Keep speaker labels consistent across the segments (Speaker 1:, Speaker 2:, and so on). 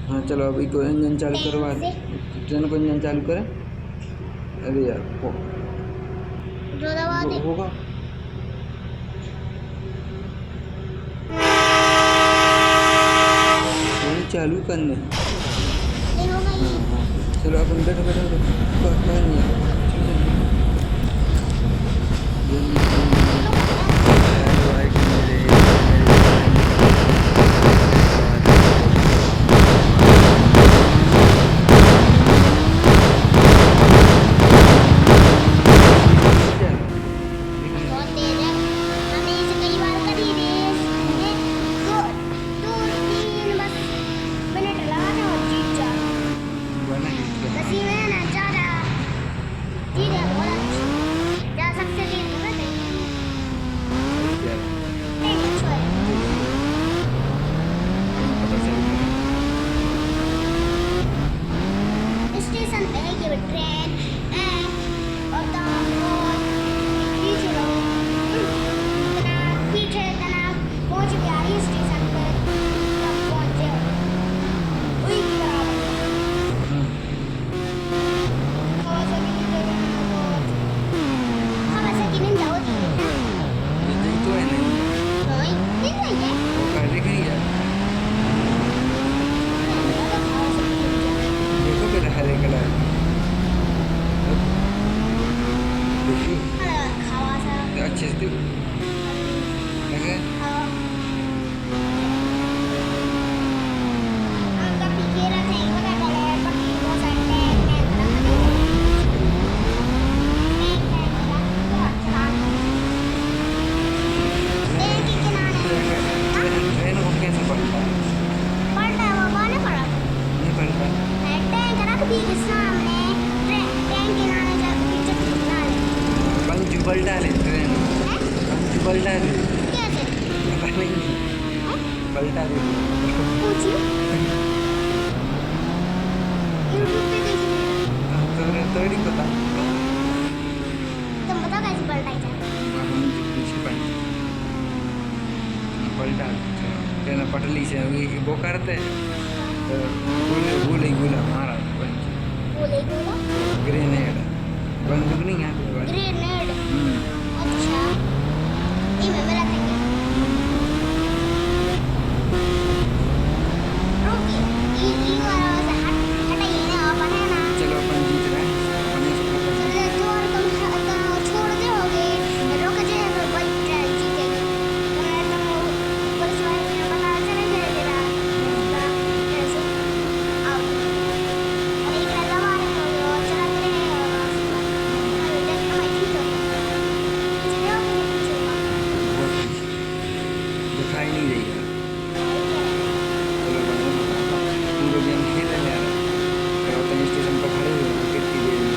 Speaker 1: हाँ चलो अभी को इंजन चालू करवा ट्रेन को इंजन चालू करें। अरे यार
Speaker 2: जो दबा दे
Speaker 1: होगा ट्रेन चालू करने।
Speaker 2: ये होगा
Speaker 1: हाँ
Speaker 2: ये।
Speaker 1: हाँ चलो अपन बैठो बैठो बैठो कोई नहीं है।
Speaker 2: बहुत तेज है। हमने इसे कई बार करी रेस। दो दो तीन बस मिनट लगाना और जीत जाओ। बस ये है ना ज़्यादा धीरे बहुत अच्छी जा सकते थे तो मैं नहीं अच्छा है। स्टेशन पे है ये ट्रेन और दाम और पीछे रहो इतना पीछे इतना पहुंच गया ये स्टेशन पे तब पहुंचे वही की बराबर Kawasaki Ninja होती है
Speaker 1: तो है नहीं
Speaker 2: नहीं नहीं है
Speaker 1: पहले कहीं है देखो मेरा हरे कलर अच्छे से लगे ट्रेन को कैसे पलटा नहीं पलटा पंच पलटा ले ट्रेन पंच पलटा ले पता नहीं पलटा दे तोड़ी पता
Speaker 2: तुम बताओ कैसे पलटाई जाए
Speaker 1: पीछे पलटा ट्रेन पटली से वो करते गोले गोला मारा पंच
Speaker 2: बोले बोला
Speaker 1: ग्रेनेड बंदूक नहीं है
Speaker 2: ग्रेनेड अच्छा ये मैं मेरा था रुकिए ये वाला से हटाइए ना अपन है ना
Speaker 1: चलो अपन जीत रहे हैं अपने
Speaker 2: चलो जो और तुम छोड़ दोगे रुक जाए तो भाई ट्रेन जीतेगी तुम ऊपर से पता चले जाएगा कैसे आओ और एक लगा रहे हो और चला रहे हो और देखना मैं जीतो चलो
Speaker 1: दिखाई नहीं रही है चलो पूरे गेम खेल रहे हैं यार तो स्टेशन पर खड़े हुए हैं कितनी देर में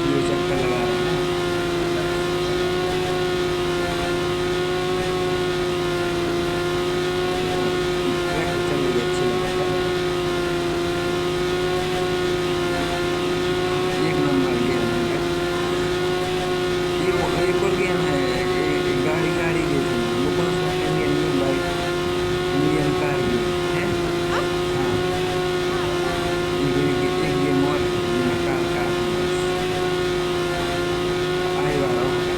Speaker 1: ये चक्कर लगा रहे हैं ट्रैक चल रही है अच्छी लग रहा है एक नंबर गेम है ये एक और गेम है गाड़ी गाड़ी गेम वो कौन सा Indian bike Indian car game है हाँ एक गेम और जिसमें कार आए वाला होगा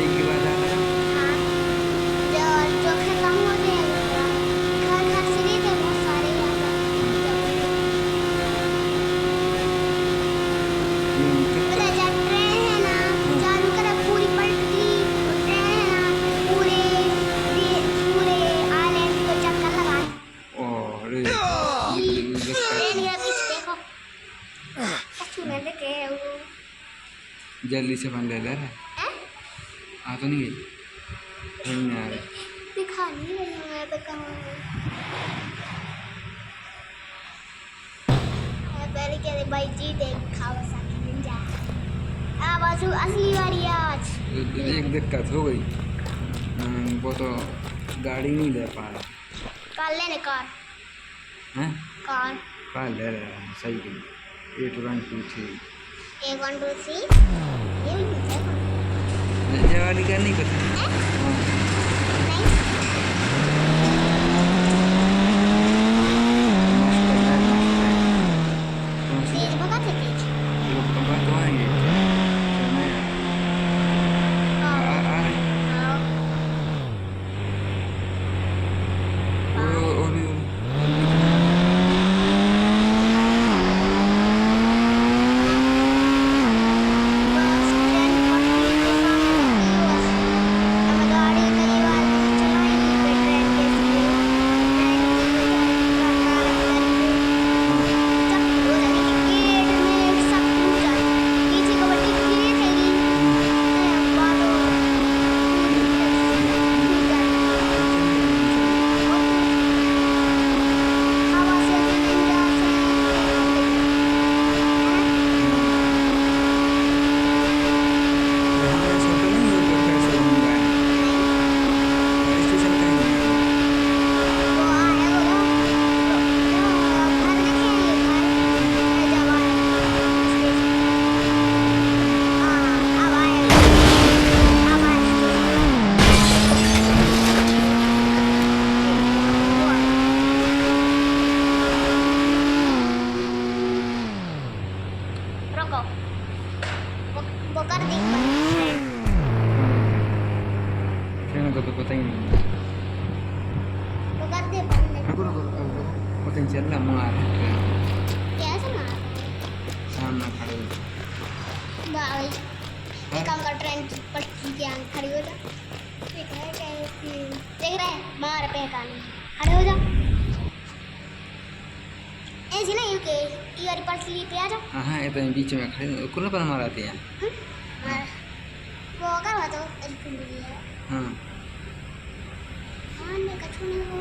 Speaker 1: एक के बाद आता है
Speaker 2: जो खत्म हो जाएगा घर घर से नहीं थे बहुत सारे पता जब ट्रेन है ना चालू करा पूरी पलट गई ट्रेन है ना पूरे आइलैंड को चक्कर लगा
Speaker 1: और
Speaker 2: ट्रेन के पीछे देखो अच्छू में देखे वो
Speaker 1: जल्दी से बन ले रहा है
Speaker 2: हैं
Speaker 1: आ तो नहीं गई नहीं आ रही
Speaker 2: दिखा नहीं रही हूँ मैं तो कहाँ हूँ पहले कहते भाई जीते Kawasaki Ninja अब असली बारी आज
Speaker 1: एक दिक्कत हो गई वो तो गाड़ी नहीं ले पा रहा
Speaker 2: कार लेने कार
Speaker 1: हैं
Speaker 2: कार
Speaker 1: कार ले रहा है सही है 8 1 2 3
Speaker 2: 1 1 2 3 ये भी पूछा
Speaker 1: जवानी का नहीं पता।
Speaker 2: हैं?
Speaker 1: हाँ।
Speaker 2: नहीं
Speaker 1: मस्त लग रहा है, मस्त है। कौन सी?
Speaker 2: तेज भगाते तेज
Speaker 1: ये लोग तो बात वहाँ ही है। चलना है।
Speaker 2: हाँ
Speaker 1: आ रहे हैं।
Speaker 2: हाँ
Speaker 1: और भी
Speaker 2: बस ट्रेन पटरी के सामने रुकी बस हमें गाड़ी कई बार नहीं चलाई पे ट्रेन के लिए ट्रेन की बेचारी का कारण करके चक हो जाएगी गेट में सब टूट जाए नीचे कबड्डी गिरे थेगी बाद टूट जाए हवा से निंजा से
Speaker 1: हमारे सोचो नहीं हो तो कैसे होगा।
Speaker 2: नहीं
Speaker 1: स्टेशन का ही है।
Speaker 2: वो आया वो घर देखे हैं ये घर है जब आया स्टेशन हाँ अब आया स्टेशन वो आया रुको वो कर दी बंद
Speaker 1: ट्रेन को तो पता ही नहीं।
Speaker 2: वो कर दे बंद
Speaker 1: रुको रुको रुको रुको। पता नहीं चल रहा मार ट्रेन
Speaker 2: कैसे मार
Speaker 1: सामने खड़े हो।
Speaker 2: भाई एक काम कर ट्रेन की पटरी के आगे खड़ी हो जा देख रहा है कैसे देख रहा है मार पहचान खड़े हो जा ऐसे नहीं के यार पटरी पे आ जा
Speaker 1: हाँ ये तो बीच में खड़े कुल पर मारते हैं।
Speaker 2: मार वो करवा दो एक कुंडली है
Speaker 1: हाँ
Speaker 2: हाँ ने कछु नहीं हो